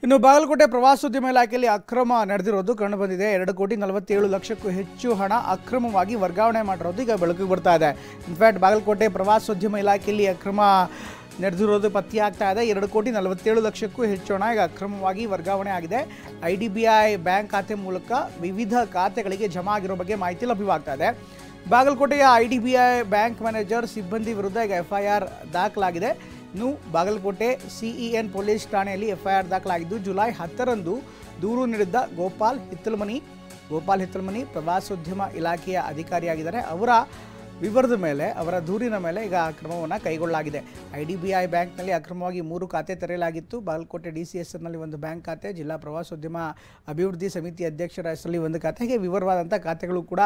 ಇನ್ನು ಬಾಗಲಕೋಟೆ ಪ್ರವಾಸೋದ್ಯಮ ಇಲಾಖೆಯಲ್ಲಿ ಅಕ್ರಮ ನಡೆದಿರೋದು ಕಂಡುಬಂದಿದೆ. 2,47,00,000ಕ್ಕೂ ಹೆಚ್ಚು ಹಣ ಅಕ್ರಮವಾಗಿ ವರ್ಗಾವಣೆ ಮಾಡಿರೋದು ಈಗ ಬೆಳಕಿಗೆ ಬರ್ತಾ ಇದೆ. ಇನ್ಫ್ಯಾಕ್ಟ್ ಬಾಗಲಕೋಟೆ ಪ್ರವಾಸೋದ್ಯಮ ಇಲಾಖೆಯಲ್ಲಿ ಅಕ್ರಮ ನಡೆದಿರೋದು ಪತ್ತೆಯಾಗ್ತಾ ಇದೆ. 2,47,00,000ಕ್ಕೂ ಹೆಚ್ಚು ಹಣ ಈಗ ಅಕ್ರಮವಾಗಿ ವರ್ಗಾವಣೆ ಆಗಿದೆ. IDBI ಬ್ಯಾಂಕ್ ಖಾತೆ ಮೂಲಕ ವಿವಿಧ ಖಾತೆಗಳಿಗೆ ಜಮಾ ಆಗಿರೋ ಬಗ್ಗೆ ಮಾಹಿತಿ ಲಭ್ಯವಾಗ್ತಾ ಇದೆ. ಬಾಗಲಕೋಟೆಯ IDBI ಬ್ಯಾಂಕ್ ಮ್ಯಾನೇಜರ್ ಸಿಬ್ಬಂದಿ ವಿರುದ್ಧ ಈಗ FIR ದಾಖಲಾಗಿದೆ. ಇನ್ನು ಬಾಗಲಕೋಟೆ CEN ಪೊಲೀಸ್ ಠಾಣೆಯಲ್ಲಿ FIR ದಾಖಲಾಗಿದ್ದು ಜುಲೈ 10ರಂದು ದೂರು ನೀಡಿದ್ದ ಗೋಪಾಲ್ ಹಿತ್ತಲಮನಿ ಪ್ರವಾಸೋದ್ಯಮ ಇಲಾಖೆಯ ಅಧಿಕಾರಿಯಾಗಿದ್ದಾರೆ. ಅವರ ವಿವರದ ಮೇಲೆ, ಅವರ ದೂರಿನ ಮೇಲೆ ಈಗ ಕ್ರಮವನ್ನು ಕೈಗೊಳ್ಳಲಾಗಿದೆ. IDBI ಬ್ಯಾಂಕ್ನಲ್ಲಿ ಅಕ್ರಮವಾಗಿ 3 ಖಾತೆ ತೆರೆಯಲಾಗಿತ್ತು. ಬಾಗಲಕೋಟೆ DCSನಲ್ಲಿ ಒಂದು ಬ್ಯಾಂಕ್ ಖಾತೆ, ಜಿಲ್ಲಾ ಪ್ರವಾಸೋದ್ಯಮ ಅಭಿವೃದ್ಧಿ ಸಮಿತಿ ಅಧ್ಯಕ್ಷರ ಹೆಸರಲ್ಲಿ ಒಂದು ಖಾತೆ, ಹೀಗೆ ವಿವರವಾದಂಥ ಖಾತೆಗಳು ಕೂಡ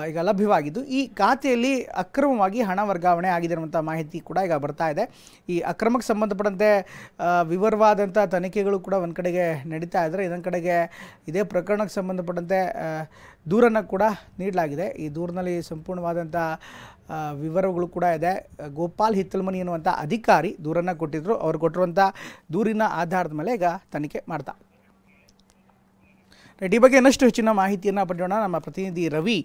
ಈಗ ಲಭ್ಯವಾಗಿದ್ದು ಈ ಖಾತೆಯಲ್ಲಿ ಅಕ್ರಮವಾಗಿ ಹಣ ವರ್ಗಾವಣೆ ಆಗಿದೆ ಅನ್ನುವಂಥ ಮಾಹಿತಿ ಕೂಡ ಈಗ ಬರ್ತಾ ಇದೆ. ಈ ಅಕ್ರಮಕ್ಕೆ ಸಂಬಂಧಪಟ್ಟಂತೆ ವಿವರವಾದಂಥ ತನಿಖೆಗಳು ಕೂಡ ಒಂದು ಕಡೆಗೆ ನಡೀತಾ ಇದ್ದರೆ, ಇನ್ನೊಂದು ಕಡೆಗೆ ಇದೇ ಪ್ರಕರಣಕ್ಕೆ ಸಂಬಂಧಪಟ್ಟಂತೆ ದೂರನ್ನು ಕೂಡ ನೀಡಲಾಗಿದೆ. ಈ ದೂರಿನಲ್ಲಿ ಸಂಪೂರ್ಣವಾದಂಥ ವಿವರಗಳು ಕೂಡ ಇದೆ. ಗೋಪಾಲ್ ಹಿತ್ತಲಮನಿ ಎನ್ನುವಂಥ ಅಧಿಕಾರಿ ದೂರನ್ನು ಕೊಟ್ಟಿದ್ದರು. ಅವರು ಕೊಟ್ಟಿರುವಂಥ ದೂರಿನ ಆಧಾರದ ಮೇಲೆ ಈಗ ತನಿಖೆ ಮಾಡ್ತಾ. ಈ ಬಗ್ಗೆ ಇನ್ನಷ್ಟು ಹೆಚ್ಚಿನ ಮಾಹಿತಿಯನ್ನು ಪಡೆಯೋಣ. ನಮ್ಮ ಪ್ರತಿನಿಧಿ ರವಿ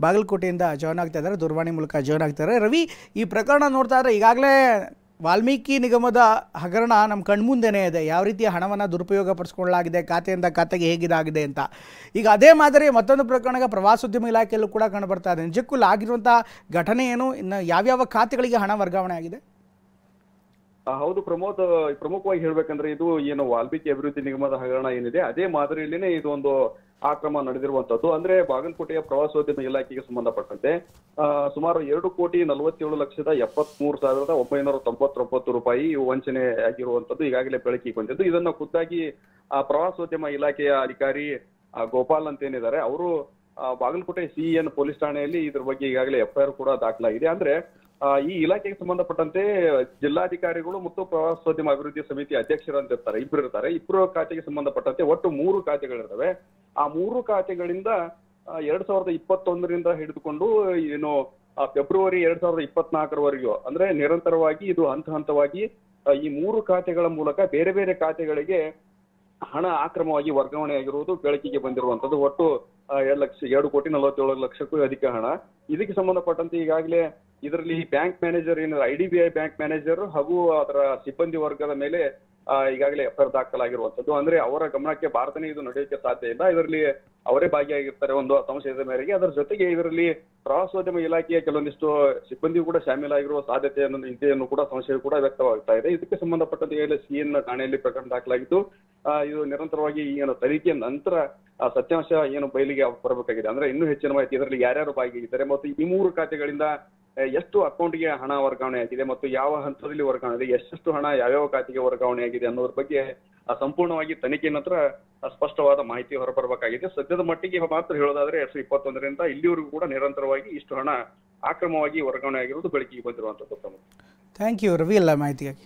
ಬಾಗಲಕೋಟೆಯಿಂದ ಜಾಯ್ನ್ ಆಗ್ತಾ ಇದ್ದಾರೆ, ದೂರವಾಣಿ ಮೂಲಕ ಜಾಯ್ನ್ ಆಗ್ತಾರೆ. ರವಿ, ಈ ಪ್ರಕರಣ ನೋಡ್ತಾ ಇದ್ದಾರೆ, ಈಗಾಗಲೇ ವಾಲ್ಮೀಕಿ ನಿಗಮದ ಹಗರಣ ನಮ್ಮ ಕಣ್ಮುಂದೆನೇ ಇದೆ. ಯಾವ ರೀತಿಯ ಹಣವನ್ನು ದುರುಪಯೋಗ ಪಡಿಸ್ಕೊಳ್ಳಲಾಗಿದೆ, ಖಾತೆಯಿಂದ ಖಾತೆಗೆ ಹೇಗಿದಾಗಿದೆ ಅಂತ. ಈಗ ಅದೇ ಮಾದರಿ ಮತ್ತೊಂದು ಪ್ರಕರಣ ಪ್ರವಾಸೋದ್ಯಮ ಇಲಾಖೆಯಲ್ಲೂ ಕೂಡ ಕಂಡುಬರ್ತಾ ಇದೆ. ನಿಜಕ್ಕೂ ಆಗಿರುವಂಥ ಘಟನೆ ಏನು, ಇನ್ನು ಯಾವ್ಯಾವ ಖಾತೆಗಳಿಗೆ ಹಣ ವರ್ಗಾವಣೆ ಆಗಿದೆ? ಹೌದು ಪ್ರಮೋದ್, ಪ್ರಮುಖವಾಗಿ ಹೇಳ್ಬೇಕಂದ್ರೆ ಇದು ಏನು ವಾಲ್ಮೀಕಿ ಅಭಿವೃದ್ಧಿ ನಿಗಮದ ಹಗರಣ ಏನಿದೆ ಅದೇ ಮಾದರಿಯಲ್ಲಿನೇ ಇದು ಒಂದು ಆಕ್ರಮ ನಡೆದಿರುವಂತದ್ದು. ಅಂದ್ರೆ ಬಾಗಲಕೋಟೆಯ ಪ್ರವಾಸೋದ್ಯಮ ಇಲಾಖೆಗೆ ಸಂಬಂಧಪಟ್ಟಂತೆ ಸುಮಾರು 2,47,73,999 ರೂಪಾಯಿ ವಂಚನೆ ಆಗಿರುವಂತದ್ದು ಈಗಾಗಲೇ ಬೆಳಕಿಗೆ ಬಂದಿದ್ದು. ಇದನ್ನ ಖುದ್ದಾಗಿ ಪ್ರವಾಸೋದ್ಯಮ ಇಲಾಖೆಯ ಅಧಿಕಾರಿ ಗೋಪಾಲ್ ಅಂತ ಏನಿದ್ದಾರೆ ಅವರು ಬಾಗಲಕೋಟೆ CEN ಪೊಲೀಸ್ ಠಾಣೆಯಲ್ಲಿ ಇದ್ರ ಬಗ್ಗೆ ಈಗಾಗಲೇ FIR ಕೂಡ ದಾಖಲಾಗಿದೆ. ಅಂದ್ರೆ ಈ ಇಲಾಖೆಗೆ ಸಂಬಂಧಪಟ್ಟಂತೆ ಜಿಲ್ಲಾಧಿಕಾರಿಗಳು ಮತ್ತು ಪ್ರವಾಸೋದ್ಯಮ ಅಭಿವೃದ್ಧಿ ಸಮಿತಿ ಅಧ್ಯಕ್ಷರು ಅಂತ ಇರ್ತಾರೆ, ಇಬ್ಬರು ಖಾತೆಗೆ ಸಂಬಂಧಪಟ್ಟಂತೆ ಒಟ್ಟು 3 ಖಾತೆಗಳಿರ್ತವೆ. ಆ 3 ಖಾತೆಗಳಿಂದ 2021ರಿಂದ ಹಿಡಿದುಕೊಂಡು ಏನು ಫೆಬ್ರವರಿ 2024ರವರೆಗೂ ಅಂದ್ರೆ ನಿರಂತರವಾಗಿ ಇದು ಹಂತವಾಗಿ ಈ 3 ಖಾತೆಗಳ ಮೂಲಕ ಬೇರೆ ಬೇರೆ ಖಾತೆಗಳಿಗೆ ಹಣ ಅಕ್ರಮವಾಗಿ ವರ್ಗಾವಣೆ ಆಗಿರುವುದು ಬೆಳಕಿಗೆ ಬಂದಿರುವಂತದ್ದು. ಒಟ್ಟು 2,47,00,000ಕ್ಕೂ ಅಧಿಕ ಹಣ. ಇದಕ್ಕೆ ಸಂಬಂಧಪಟ್ಟಂತೆ ಈಗಾಗಲೇ ಇದರಲ್ಲಿ ಬ್ಯಾಂಕ್ ಮ್ಯಾನೇಜರ್ ಏನಿದೆ, IDBI ಬ್ಯಾಂಕ್ ಮ್ಯಾನೇಜರ್ ಹಾಗೂ ಅದರ ಸಿಬ್ಬಂದಿ ವರ್ಗದ ಮೇಲೆ ಈಗಾಗಲೇ FIR ದಾಖಲಾಗಿರುವಂತದ್ದು. ಅಂದ್ರೆ ಅವರ ಗಮನಕ್ಕೆ ಬಾರದೇ ಇದು ನಡೆಯೋಕೆ ಸಾಧ್ಯ ಇಲ್ಲ. ಇದರಲ್ಲಿ ಅವರೇ ಭಾಗಿಯಾಗಿರ್ತಾರೆ ಒಂದು ಸಂಶಯದ ಮೇರೆಗೆ. ಅದರ ಜೊತೆಗೆ ಇದರಲ್ಲಿ ಪ್ರವಾಸೋದ್ಯಮ ಇಲಾಖೆಯ ಕೆಲವೊಂದಿಷ್ಟು ಸಿಬ್ಬಂದಿ ಕೂಡ ಶಾಮೀಲಾಗಿರುವ ಸಾಧ್ಯತೆಯನ್ನು ಇದೆಯನ್ನು ಕೂಡ ಸಂಶಯ ಕೂಡ ವ್ಯಕ್ತವಾಗ್ತಾ ಇದೆ. ಇದಕ್ಕೆ ಸಂಬಂಧಪಟ್ಟಂತೆ CEN ಠಾಣೆಯಲ್ಲಿ ಪ್ರಕರಣ ದಾಖಲಾಗಿದ್ದು ಇದು ನಿರಂತರವಾಗಿ ಏನು ತನಿಖೆಯ ನಂತರ ಸತ್ಯಾಂಶ ಏನು ಬಯಲಿಗೆ ಬರಬೇಕಾಗಿದೆ. ಅಂದ್ರೆ ಇನ್ನೂ ಹೆಚ್ಚಿನ ಮಾಹಿತಿ ಇದರಲ್ಲಿ ಯಾರ್ಯಾರು ಭಾಗಿಯಾಗಿದ್ದಾರೆ ಮತ್ತು ಈ 3 ಖಾತೆಗಳಿಂದ ಎಷ್ಟು ಅಕೌಂಟ್ಗೆ ಹಣ ವರ್ಗಾವಣೆ ಆಗಿದೆ ಮತ್ತು ಯಾವ ಹಂತದಲ್ಲಿ ವರ್ಗಾವಣೆ ಆಗಿದೆ, ಎಷ್ಟು ಹಣ ಯಾವ್ಯಾವ ಖಾತೆಗೆ ವರ್ಗಾವಣೆ ಆಗಿದೆ ಅನ್ನೋದ್ರ ಬಗ್ಗೆ ಸಂಪೂರ್ಣವಾಗಿ ತನಿಖೆ ನಂತರ ಸ್ಪಷ್ಟವಾದ ಮಾಹಿತಿ ಹೊರಬರಬೇಕಾಗಿದೆ. ಸದ್ಯದ ಮಟ್ಟಿಗೆ ಮಾತ್ರ ಹೇಳೋದಾದ್ರೆ 2021ರಿಂದ ಇಲ್ಲಿವರೆಗೂ ಕೂಡ ನಿರಂತರವಾಗಿ ಇಷ್ಟು ಹಣ ಅಕ್ರಮವಾಗಿ ವರ್ಗಾವಣೆ ಆಗಿರುವುದು ಬೆಳಕಿಗೆ ಬಂದಿರುವಂತದ್ದು. ಥ್ಯಾಂಕ್ ಯು ರವಿ ಎಲ್ಲ ಮಾಹಿತಿಗಾಗಿ.